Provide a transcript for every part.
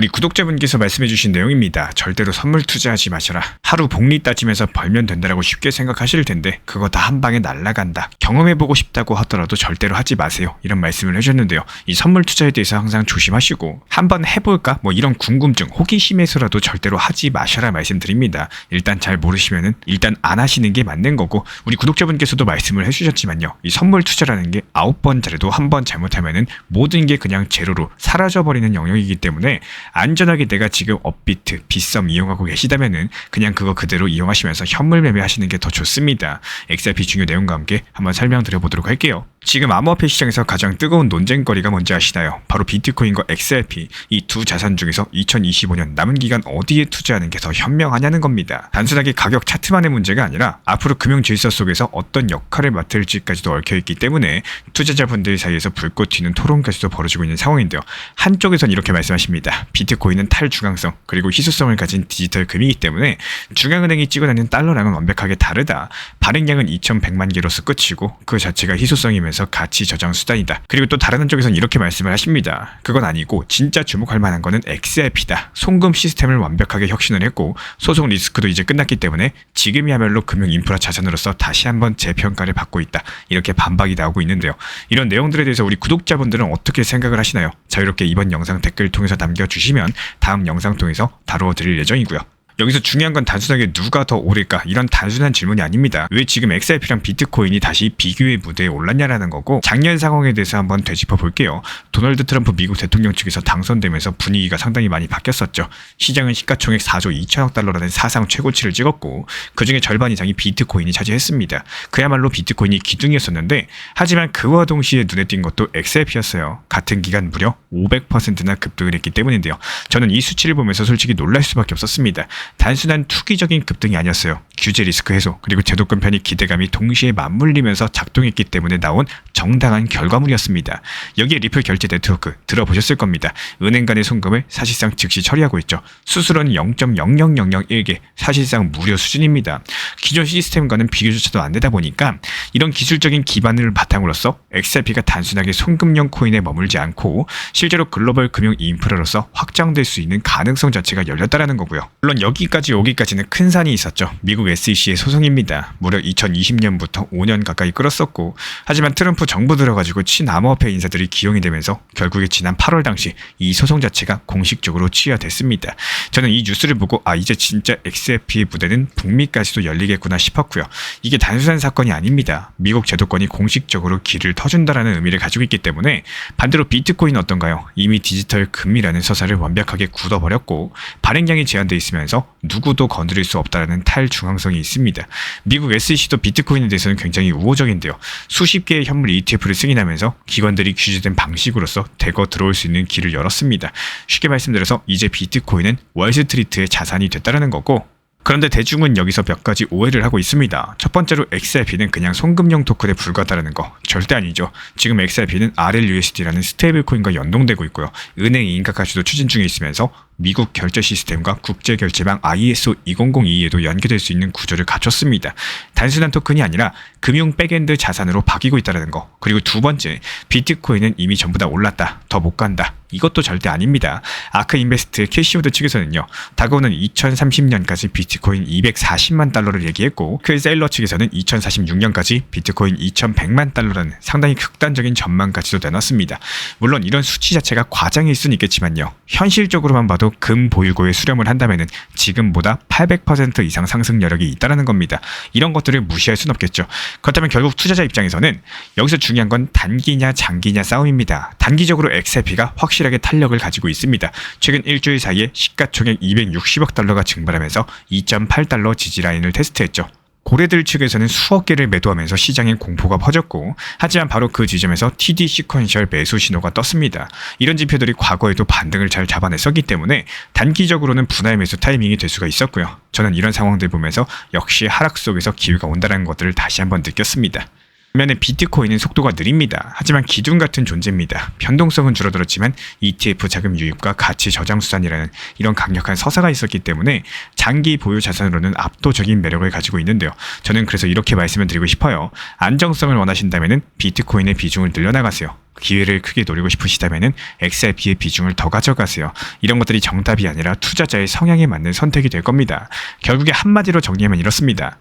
우리 구독자분께서 말씀해주신 내용입니다. 절대로 선물 투자하지 마셔라. 하루 복리 따지면서 벌면 된다라고 쉽게 생각하실 텐데 그거 다 한 방에 날아간다. 경험해보고 싶다고 하더라도 절대로 하지 마세요. 이런 말씀을 해주셨는데요. 이 선물 투자에 대해서 항상 조심하시고 한번 해볼까? 뭐 이런 궁금증, 호기심에서라도 절대로 하지 마셔라 말씀드립니다. 일단 잘 모르시면은 일단 안 하시는 게 맞는 거고, 우리 구독자분께서도 말씀을 해주셨지만요. 이 선물 투자라는 게 9번 잘해도 한 번 잘못하면은 모든 게 그냥 제로로 사라져버리는 영역이기 때문에 안전하게 내가 지금 업비트, 빗썸 이용하고 계시다면은 그냥 그거 그대로 이용하시면서 현물 매매하시는 게 더 좋습니다. XRP 중요 내용과 함께 한번 설명드려보도록 할게요. 지금 암호화폐 시장에서 가장 뜨거운 논쟁거리가 뭔지 아시나요? 바로 비트코인과 XRP, 이 두 자산 중에서 2025년 남은 기간 어디에 투자하는 게 더 현명하냐는 겁니다. 단순하게 가격 차트만의 문제가 아니라 앞으로 금융 질서 속에서 어떤 역할을 맡을지까지도 얽혀있기 때문에 투자자분들 사이에서 불꽃 튀는 토론까지도 벌어지고 있는 상황인데요. 한쪽에선 이렇게 말씀하십니다. 비트코인은 탈중앙성 그리고 희소성을 가진 디지털 금이기 때문에 중앙은행이 찍어내는 달러랑은 완벽하게 다르다. 발행량은 2100만 개로서 끝이고 그 자체가 희소성이면서 가치 저장 수단이다. 그리고 또 다른 한쪽에선 이렇게 말씀을 하십니다. 그건 아니고 진짜 주목할 만한 거는 XRP다. 송금 시스템을 완벽하게 혁신을 했고 소송 리스크도 이제 끝났기 때문에 지금이야말로 금융 인프라 자산으로서 다시 한번 재평가를 받고 있다. 이렇게 반박이 나오고 있는데요. 이런 내용들에 대해서 우리 구독자분들은 어떻게 생각을 하시나요? 자유롭게 이번 영상 댓글 통해서 남겨주시면 다음 영상 통해서 다루어 드릴 예정이고요. 여기서 중요한 건 단순하게 누가 더 오를까 이런 단순한 질문이 아닙니다. 왜 지금 XRP랑 비트코인이 다시 비교의 무대에 올랐냐라는 거고, 작년 상황에 대해서 한번 되짚어 볼게요. 도널드 트럼프 미국 대통령 측에서 당선되면서 분위기가 상당히 많이 바뀌었었죠. 시장은 시가총액 4조 2천억 달러라는 사상 최고치를 찍었고 그중에 절반 이상이 비트코인이 차지했습니다. 그야말로 비트코인이 기둥이었었는데 하지만 그와 동시에 눈에 띈 것도 XRP였어요. 같은 기간 무려 500%나 급등을 했기 때문인데요. 저는 이 수치를 보면서 솔직히 놀랄 수밖에 없었습니다. 단순한 투기적인 급등이 아니었어요. 규제 리스크 해소 그리고 제도권 편입 기대감이 동시에 맞물리면서 작동했기 때문에 나온 정당한 결과물이었습니다. 여기에 리플 결제 네트워크 들어보셨을 겁니다. 은행 간의 송금을 사실상 즉시 처리하고 있죠. 수수료는 0.00001개, 사실상 무료 수준입니다. 기존 시스템과는 비교조차도 안 되다 보니까 이런 기술적인 기반을 바탕으로서 XRP가 단순하게 송금용 코인에 머물지 않고 실제로 글로벌 금융 인프라로서 확장될 수 있는 가능성 자체가 열렸다라는 거고요. 물론 여기까지 오기까지는 큰 산이 있었죠. 미국 SEC의 소송입니다. 무려 2020년부터 5년 가까이 끌었었고, 하지만 트럼프 정부 들어가지고 친암호화폐 인사들이 기용이 되면서 결국에 지난 8월 당시 이 소송 자체가 공식적으로 취하됐습니다. 저는 이 뉴스를 보고 이제 진짜 XRP의 무대는 북미까지도 열리겠구나 싶었고요. 이게 단순한 사건이 아닙니다. 미국 제도권이 공식적으로 길을 터준다라는 의미를 가지고 있기 때문에 반대로 비트코인은 어떤가요? 이미 디지털 금이라는 서사를 완벽하게 굳어버렸고 발행량이 제한돼 있으면서 누구도 건드릴 수 없다는 탈중앙성이 있습니다. 미국 SEC도 비트코인에 대해서는 굉장히 우호적인데요. 수십 개의 현물 ETF를 승인하면서 기관들이 규제된 방식으로서 대거 들어올 수 있는 길을 열었습니다. 쉽게 말씀드려서 이제 비트코인은 월스트리트의 자산이 됐다는 거고, 그런데 대중은 여기서 몇 가지 오해를 하고 있습니다. 첫 번째로 XRP는 그냥 송금용 토큰에 불과하다는 거 절대 아니죠. 지금 XRP는 RLUSD라는 스테이블 코인과 연동되고 있고요. 은행 인가까지도 추진 중에 있으면서 미국 결제 시스템과 국제결제망 ISO 2002에도 연계될 수 있는 구조를 갖췄습니다. 단순한 토큰이 아니라 금융 백엔드 자산으로 바뀌고 있다는 거. 그리고 두 번째, 비트코인은 이미 전부 다 올랐다. 더 못 간다. 이것도 절대 아닙니다. 아크 인베스트의 캐시우드 측에서는요, 다가오는 2030년까지 비트코인 240만 달러를 얘기했고, 그 셀러 측에서는 2046년까지 비트코인 2100만 달러라는 상당히 극단적인 전망까지도 내놨습니다. 물론 이런 수치 자체가 과장일 수는 있겠지만요, 현실적으로만 봐도 금 보유고에 수렴을 한다면은 지금보다 800% 이상 상승 여력이 있다는 겁니다. 이런 것들을 무시할 수는 없겠죠. 그렇다면 결국 투자자 입장에서는 여기서 중요한 건 단기냐 장기냐 싸움입니다. 단기적으로 XRP가 확실하게 탄력을 가지고 있습니다. 최근 일주일 사이에 시가총액 260억 달러가 증발하면서 2.8달러 지지라인을 테스트했죠. 고래들 측에서는 수억 개를 매도하면서 시장에 공포가 퍼졌고, 하지만 바로 그 지점에서 TD 시퀀셜 매수 신호가 떴습니다. 이런 지표들이 과거에도 반등을 잘 잡아냈었기 때문에 단기적으로는 분할 매수 타이밍이 될 수가 있었고요. 저는 이런 상황들 보면서 역시 하락 속에서 기회가 온다는 것들을 다시 한번 느꼈습니다. 반면에 비트코인은 속도가 느립니다. 하지만 기둥 같은 존재입니다. 변동성은 줄어들었지만 ETF 자금 유입과 가치 저장 수단이라는 이런 강력한 서사가 있었기 때문에 장기 보유 자산으로는 압도적인 매력을 가지고 있는데요. 저는 그래서 이렇게 말씀을 드리고 싶어요. 안정성을 원하신다면 비트코인의 비중을 늘려나가세요. 기회를 크게 노리고 싶으시다면 XRP의 비중을 더 가져가세요. 이런 것들이 정답이 아니라 투자자의 성향에 맞는 선택이 될 겁니다. 결국에 한마디로 정리하면 이렇습니다.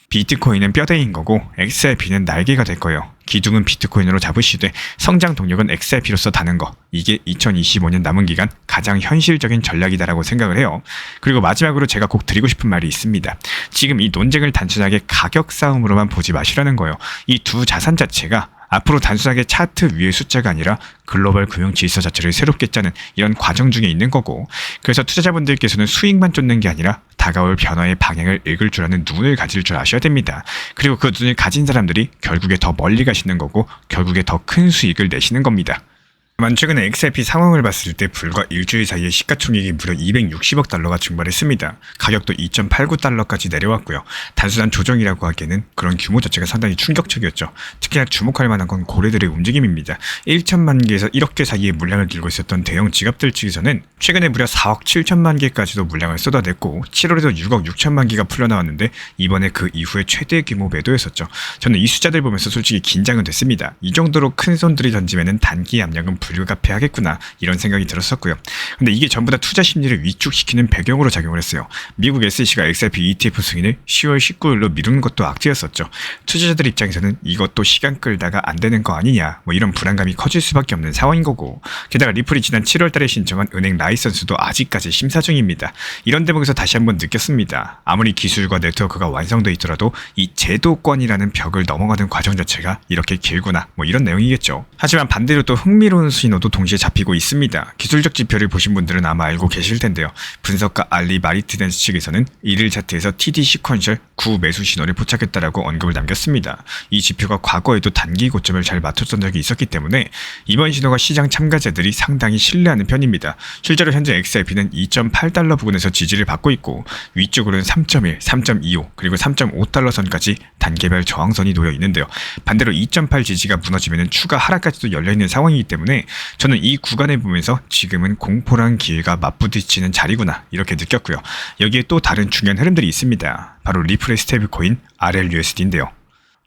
비트코인은 뼈대인 거고 XRP는 날개가 될 거예요. 기둥은 비트코인으로 잡으시되 성장 동력은 XRP로서 다는 거. 이게 2025년 남은 기간 가장 현실적인 전략이다라고 생각을 해요. 그리고 마지막으로 제가 꼭 드리고 싶은 말이 있습니다. 지금 이 논쟁을 단순하게 가격 싸움으로만 보지 마시라는 거예요. 이 두 자산 자체가 앞으로 단순하게 차트 위의 숫자가 아니라 글로벌 금융 질서 자체를 새롭게 짜는 이런 과정 중에 있는 거고, 그래서 투자자분들께서는 수익만 쫓는 게 아니라 다가올 변화의 방향을 읽을 줄 아는 눈을 가질 줄 아셔야 됩니다. 그리고 그 눈을 가진 사람들이 결국에 더 멀리 가시는 거고 결국에 더 큰 수익을 내시는 겁니다. 다만 최근에 XRP 상황을 봤을 때 불과 일주일 사이에 시가총액이 무려 260억 달러가 증발했습니다. 가격도 2.89달러까지 내려왔고요. 단순한 조정이라고 하기에는 그런 규모 자체가 상당히 충격적이었죠. 특히나 주목할 만한 건 고래들의 움직임입니다. 1천만 개에서 1억 개 사이에 물량을 들고 있었던 대형 지갑들 측에서는 최근에 무려 4억 7천만 개까지도 물량을 쏟아냈고 7월에도 6억 6천만 개가 풀려나왔는데 이번에 그 이후에 최대 규모 매도였었죠. 저는 이 숫자들 보면서 솔직히 긴장은 됐습니다. 이 정도로 큰 손들이 던지면은 단기 압력은 불가피하겠구나 이런 생각이 들었었고요. 근데 이게 전부 다 투자 심리를 위축시키는 배경으로 작용을 했어요. 미국 SEC가 XRP ETF 승인을 10월 19일로 미루는 것도 악재였었죠. 투자자들 입장에서는 이것도 시간 끌다가 안 되는 거 아니냐 뭐 이런 불안감이 커질 수밖에 없는 상황인 거고, 게다가 리플이 지난 7월 달에 신청한 은행 라이선스도 아직까지 심사 중입니다. 이런 대목에서 다시 한번 느꼈습니다. 아무리 기술과 네트워크가 완성돼 있더라도 이 제도권이라는 벽을 넘어가는 과정 자체가 이렇게 길구나 뭐 이런 내용이겠죠. 하지만 반대로 또 흥미로운 신호도 동시에 잡히고 있습니다. 기술적 지표를 보신 분들은 아마 알고 계실 텐데요. 분석가 알리 마리트덴스 측에서는 1일 차트에서 TD 시퀀셜 9 매수 신호를 포착했다라고 언급을 남겼습니다. 이 지표가 과거에도 단기 고점을 잘 맞췄던 적이 있었기 때문에 이번 신호가 시장 참가자들이 상당히 신뢰하는 편입니다. 실제로 현재 XRP는 2.8달러 부근에서 지지를 받고 있고 위쪽으로는 3.1, 3.25 그리고 3.5달러 선까지 단계별 저항선이 놓여 있는데요. 반대로 2.8 지지가 무너지면 추가 하락까지도 열려있는 상황이기 때문에 저는 이 구간을 보면서 지금은 공포란 기회가 맞부딪히는 자리구나 이렇게 느꼈고요. 여기에 또 다른 중요한 흐름들이 있습니다. 바로 리플의 스테이블 코인 RLUSD인데요.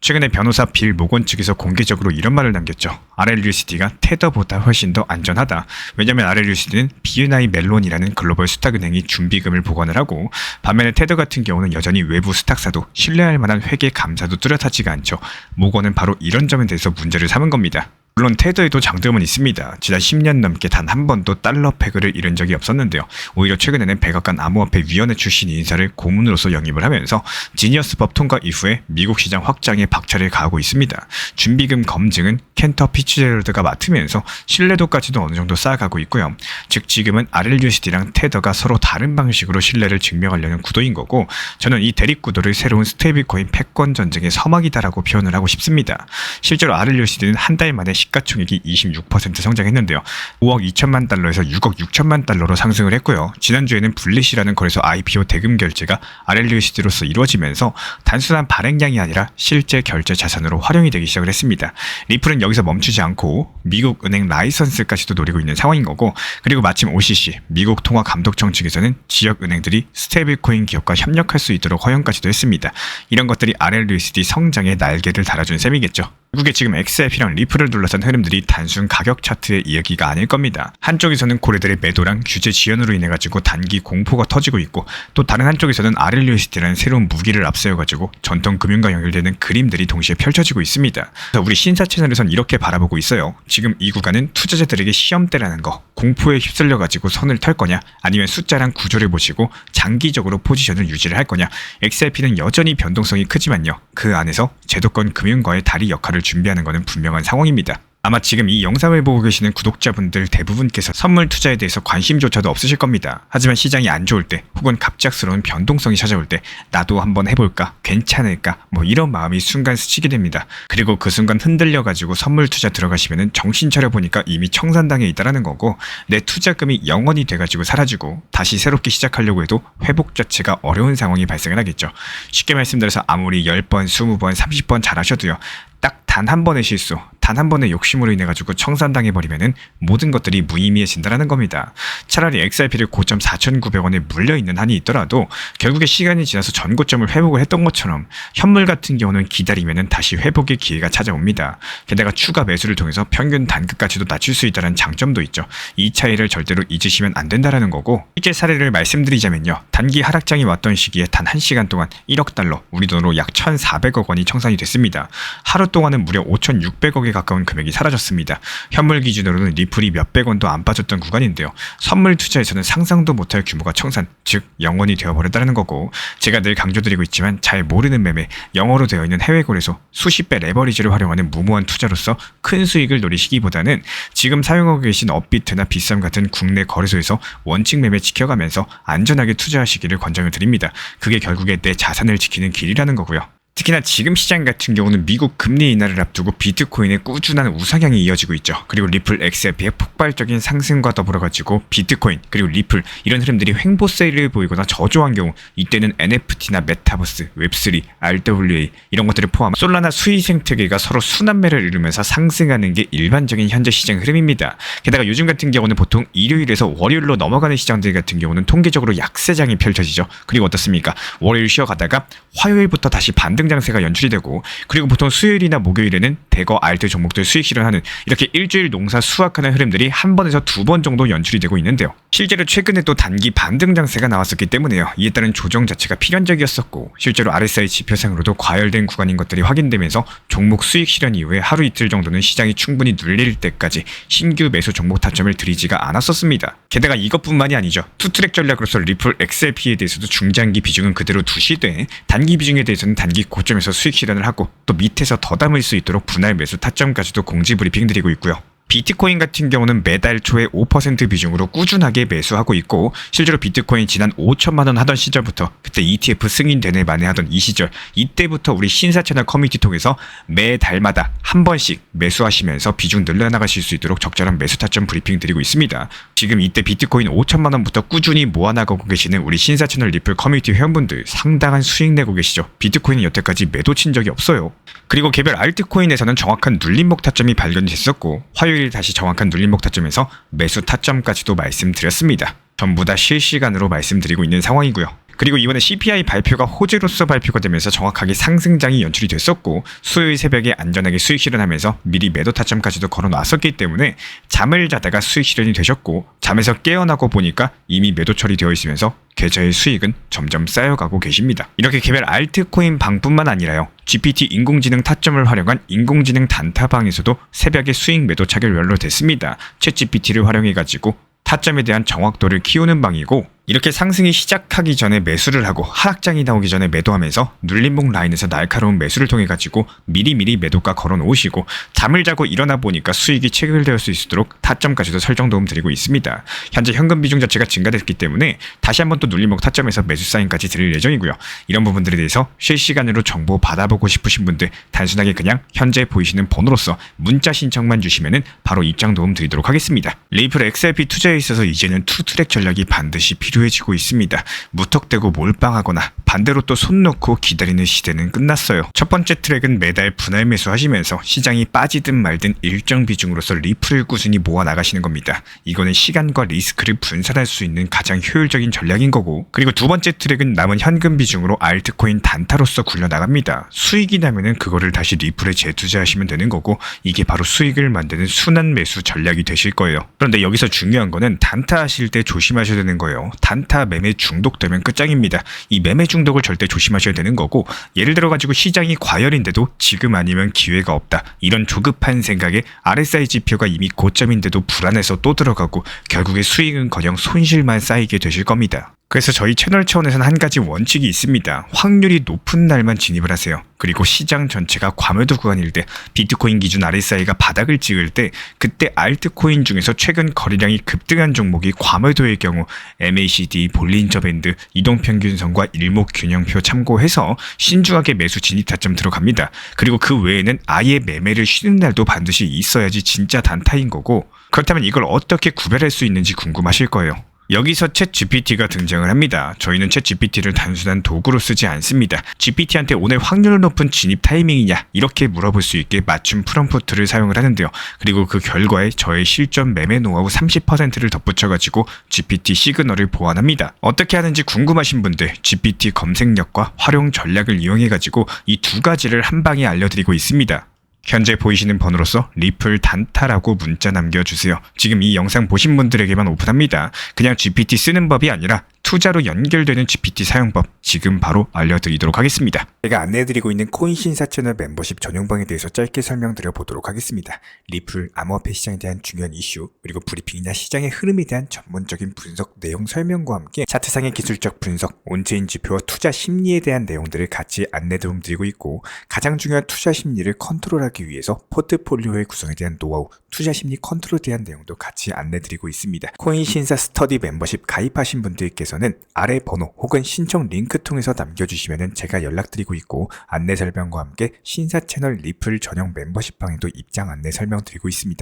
최근에 변호사 빌 모건 측에서 공개적으로 이런 말을 남겼죠. RLUSD가 테더보다 훨씬 더 안전하다. 왜냐하면 RLUSD는 BNY 멜론이라는 글로벌 수탁은행이 준비금을 보관을 하고, 반면에 테더 같은 경우는 여전히 외부 수탁사도 신뢰할 만한 회계 감사도 뚜렷하지가 않죠. 모건은 바로 이런 점에 대해서 문제를 삼은 겁니다. 물론 테더에도 장점은 있습니다. 지난 10년 넘게 단 한 번도 달러 패거를 잃은 적이 없었는데요. 오히려 최근에는 백악관 암호화폐 위원회 출신 인사를 고문으로서 영입을 하면서 지니어스법 통과 이후에 미국 시장 확장에 박차를 가하고 있습니다. 준비금 검증은 켄터 피츠제럴드가 맡으면서 신뢰도까지도 어느 정도 쌓아가고 있고요. 즉 지금은 RLUSD랑 테더가 서로 다른 방식으로 신뢰를 증명하려는 구도인 거고, 저는 이 대립 구도를 새로운 스테이블코인 패권 전쟁의 서막이다라고 표현을 하고 싶습니다. 실제로 RLUSD는 한 달 만에 시가총액이 26% 성장했는데요. 5억 2천만 달러에서 6억 6천만 달러로 상승을 했고요. 지난주에는 블릿이라는 거래소 IPO 대금 결제가 RLUSD로서 이루어지면서 단순한 발행량이 아니라 실제 결제 자산으로 활용이 되기 시작을 했습니다. 리플은 여기서 멈추지 않고 미국 은행 라이선스까지도 노리고 있는 상황인 거고, 그리고 마침 OCC 미국 통화감독청 측에서는 지역 은행들이 스테이블코인 기업과 협력할 수 있도록 허용까지도 했습니다. 이런 것들이 RLUSD 성장에 날개를 달아준 셈이겠죠. 결국에 지금 XRP랑 리플을 둘러싼 흐름들이 단순 가격 차트의 이야기가 아닐 겁니다. 한쪽에서는 고래들의 매도랑 규제 지연으로 인해 가지고 단기 공포가 터지고 있고, 또 다른 한쪽에서는 RLUSD라는 새로운 무기를 앞세워 가지고 전통 금융과 연결되는 그림들이 동시에 펼쳐지고 있습니다. 그래서 우리 신사 채널에선 이렇게 바라보고 있어요. 지금 이 구간은 투자자들에게 시험대라는 거, 공포에 휩쓸려 가지고 선을 털 거냐, 아니면 숫자랑 구조를 보시고 장기적으로 포지션을 유지를 할 거냐. XRP는 여전히 변동성이 크지만요, 그 안에서 제도권 금융과의 다리 역할을 준비하는 것은 분명한 상황입니다. 아마 지금 이 영상을 보고 계시는 구독자분들 대부분께서 선물 투자에 대해서 관심조차도 없으실 겁니다. 하지만 시장이 안 좋을 때, 혹은 갑작스러운 변동성이 찾아올 때 나도 한번 해볼까? 괜찮을까? 뭐 이런 마음이 순간 스치게 됩니다. 그리고 그 순간 흔들려가지고 선물 투자 들어가시면은 정신 차려보니까 이미 청산당해 있다라는 거고, 내 투자금이 영원이 돼가지고 사라지고 다시 새롭게 시작하려고 해도 회복 자체가 어려운 상황이 발생을 하겠죠. 쉽게 말씀드려서 아무리 10번, 20번, 30번 잘하셔도요, 딱 단 한 번의 실수, 단 단 한 번의 욕심으로 인해 가지고 청산당해버리면은 모든 것들이 무의미해진다는 겁니다. 차라리 XRP를 고점 4,900원에 물려있는 한이 있더라도 결국에 시간이 지나서 전고점을 회복을 했던 것처럼 현물 같은 경우는 기다리면은 다시 회복의 기회가 찾아옵니다. 게다가 추가 매수를 통해서 평균 단가까지도 낮출 수 있다는 장점도 있죠. 이 차이를 절대로 잊으시면 안 된다는 거고, 실제 사례를 말씀드리자면요. 단기 하락장이 왔던 시기에 단 1시간 동안 1억 달러, 우리 돈으로 약 1,400억 원이 청산이 됐습니다. 하루 동안은 무려 5,600억에 가까운 금액이 사라졌습니다. 현물 기준으로는 리플이 몇백 원도 안 빠졌던 구간인데요. 선물 투자에서는 상상도 못할 규모가 청산, 즉 영원이 되어버렸다는 거고, 제가 늘 강조드리고 있지만 잘 모르는 매매, 영어로 되어 있는 해외 거래소, 수십 배 레버리지를 활용하는 무모한 투자로서 큰 수익을 노리시기보다는 지금 사용하고 계신 업비트나 비썸 같은 국내 거래소에서 원칙 매매 지켜가면서 안전하게 투자하시기를 권장을 드립니다. 그게 결국에 내 자산을 지키는 길이라는 거고요. 특히나 지금 시장 같은 경우는 미국 금리 인하를 앞두고 비트코인의 꾸준한 우상향이 이어지고 있죠. 그리고 리플 XRP의 폭발적인 상승과 더불어가지고 비트코인 그리고 리플 이런 흐름들이 횡보 세일을 보이거나 저조한 경우, 이때는 NFT나 메타버스, 웹3, RWA 이런 것들을 포함한 솔라나 수익 생태계가 서로 순환매를 이루면서 상승하는 게 일반적인 현재 시장 흐름입니다. 게다가 요즘 같은 경우는 보통 일요일에서 월요일로 넘어가는 시장들 같은 경우는 통계적으로 약세장이 펼쳐지죠. 그리고 어떻습니까? 월요일 쉬어가다가 화요일부터 다시 반등 장세가 연출이 되고, 그리고 보통 수요일이나 목요일에는 대거 알트 종목들 수익 실현하는, 이렇게 일주일 농사 수확하는 흐름들이 한 번에서 두 번 정도 연출이 되고 있는데요. 실제로 최근에 또 단기 반등 장세가 나왔었기 때문에요. 이에 따른 조정 자체가 필연적이었었고, 실제로 RSI 지표상으로도 과열된 구간인 것들이 확인되면서 종목 수익 실현 이후에 하루 이틀 정도는 시장이 충분히 눌릴 때까지 신규 매수 종목 타점을 들이지가 않았었습니다. 게다가 이것뿐만이 아니죠. 투트랙 전략으로서 리플 XRP에 대해서도 중장기 비중은 그대로 두시되 단기 비중에 대해서는 단기 고점에서 수익 실현을 하고, 또 밑에서 더 담을 수 있도록 분할 매수 타점까지도 공지 브리핑 드리고 있고요. 비트코인 같은 경우는 매달 초에 5% 비중으로 꾸준하게 매수하고 있고, 실제로 비트코인 지난 5천만원 하던 시절부터, 그때 ETF 승인되네 만에 하던 이 시절, 이때부터 우리 신사 채널 커뮤니티 통해서 매달마다 한 번씩 매수하시면서 비중 늘려나가실 수 있도록 적절한 매수 타점 브리핑 드리고 있습니다. 지금 이때 비트코인 5천만원부터 꾸준히 모아나가고 계시는 우리 신사 채널 리플 커뮤니티 회원분들 상당한 수익 내고 계시죠. 비트코인은 여태까지 매도 친 적이 없어요. 그리고 개별 알트코인에서는 정확한 눌림목 타점이 발견이 됐었고, 화요일 다시 정확한 눌림목 타점에서 매수 타점까지도 말씀드렸습니다. 전부 다 실시간으로 말씀드리고 있는 상황이고요. 그리고 이번에 CPI 발표가 호재로서 발표가 되면서 정확하게 상승장이 연출이 됐었고, 수요일 새벽에 안전하게 수익 실현하면서 미리 매도 타점까지도 걸어놨었기 때문에 잠을 자다가 수익 실현이 되셨고, 잠에서 깨어나고 보니까 이미 매도 처리되어 있으면서 계좌의 수익은 점점 쌓여가고 계십니다. 이렇게 개별 알트코인 방뿐만 아니라요, GPT 인공지능 타점을 활용한 인공지능 단타방에서도 새벽에 수익 매도 차결 연료됐습니다. 챗GPT를 활용해가지고 타점에 대한 정확도를 키우는 방이고, 이렇게 상승이 시작하기 전에 매수를 하고 하락장이 나오기 전에 매도하면서 눌림목 라인에서 날카로운 매수를 통해 가지고 미리미리 매도가 걸어 놓으시고, 잠을 자고 일어나 보니까 수익이 체결될 수 있도록 타점까지도 설정 도움 드리고 있습니다. 현재 현금 비중 자체가 증가됐기 때문에 다시 한번 또 눌림목 타점에서 매수 사인까지 드릴 예정이고요. 이런 부분들에 대해서 실시간으로 정보 받아보고 싶으신 분들, 단순하게 그냥 현재 보이시는 번호로서 문자 신청만 주시면은 바로 입장 도움 드리도록 하겠습니다. 리플 XRP 투자에 있어서 이제는 투트랙 전략이 반드시 필요해지고 있습니다. 무턱대고 몰빵하거나 반대로 또 손 놓고 기다리는 시대는 끝났어요. 첫 번째 트랙은 매달 분할 매수하시면서 시장이 빠지든 말든 일정 비중으로서 리플을 꾸준히 모아 나가시는 겁니다. 이거는 시간과 리스크를 분산할 수 있는 가장 효율적인 전략인 거고, 그리고 두 번째 트랙은 남은 현금 비중으로 알트코인 단타로서 굴려나갑니다. 수익이 나면은 그거를 다시 리플에 재투자하시면 되는 거고, 이게 바로 수익을 만드는 순환 매수 전략이 되실 거예요. 그런데 여기서 중요한 거는 단타 하실 때 조심하셔야 되는 거예요. 단타 매매 중독되면 끝장입니다. 이 매매 중독을 절대 조심하셔야 되는 거고, 예를 들어 가지고 시장이 과열인데도 지금 아니면 기회가 없다, 이런 조급한 생각에 RSI 지표가 이미 고점인데도 불안해서 또 들어가고 결국에 수익은커녕 손실만 쌓이게 되실 겁니다. 그래서 저희 채널 차원에서는 한 가지 원칙이 있습니다. 확률이 높은 날만 진입을 하세요. 그리고 시장 전체가 과매도 구간일 때, 비트코인 기준 RSI가 바닥을 찍을 때, 그때 알트코인 중에서 최근 거래량이 급등한 종목이 과매도의 경우 MACD, 볼린저 밴드, 이동평균선과 일목균형표 참고해서 신중하게 매수 진입 타점 들어갑니다. 그리고 그 외에는 아예 매매를 쉬는 날도 반드시 있어야지 진짜 단타인 거고, 그렇다면 이걸 어떻게 구별할 수 있는지 궁금하실 거예요. 여기서 챗 GPT가 등장을 합니다. 저희는 챗 GPT를 단순한 도구로 쓰지 않습니다. GPT한테 오늘 확률 높은 진입 타이밍이냐 이렇게 물어볼 수 있게 맞춤 프롬프트를 사용을 하는데요. 그리고 그 결과에 저의 실전 매매 노하우 30%를 덧붙여가지고 GPT 시그널을 보완합니다. 어떻게 하는지 궁금하신 분들 GPT 검색력과 활용 전략을 이용해가지고 이 두 가지를 한 방에 알려드리고 있습니다. 현재 보이시는 번호로서 리플 단타라고 문자 남겨주세요. 지금 이 영상 보신 분들에게만 오픈합니다. 그냥 GPT 쓰는 법이 아니라 투자로 연결되는 GPT 사용법 지금 바로 알려드리도록 하겠습니다. 제가 안내해드리고 있는 코인 신사 채널 멤버십 전용방에 대해서 짧게 설명드려 보도록 하겠습니다. 리플, 암호화폐 시장에 대한 중요한 이슈, 그리고 브리핑이나 시장의 흐름에 대한 전문적인 분석 내용 설명과 함께 차트상의 기술적 분석, 온체인 지표와 투자 심리에 대한 내용들을 같이 안내 도움드리고 있고, 가장 중요한 투자 심리를 컨트롤하기 위해서 포트폴리오의 구성에 대한 노하우, 투자 심리 컨트롤에 대한 내용도 같이 안내드리고 있습니다. 코인 신사 스터디 멤버십 가입하신 분들께서는 아래 번호 혹은 신청 링크 통해서 남겨주시면 제가 연락드리고 있고, 안내 설명과 함께 신사 채널 리플 전용 멤버십 방에도 입장 안내 설명드리고 있습니다.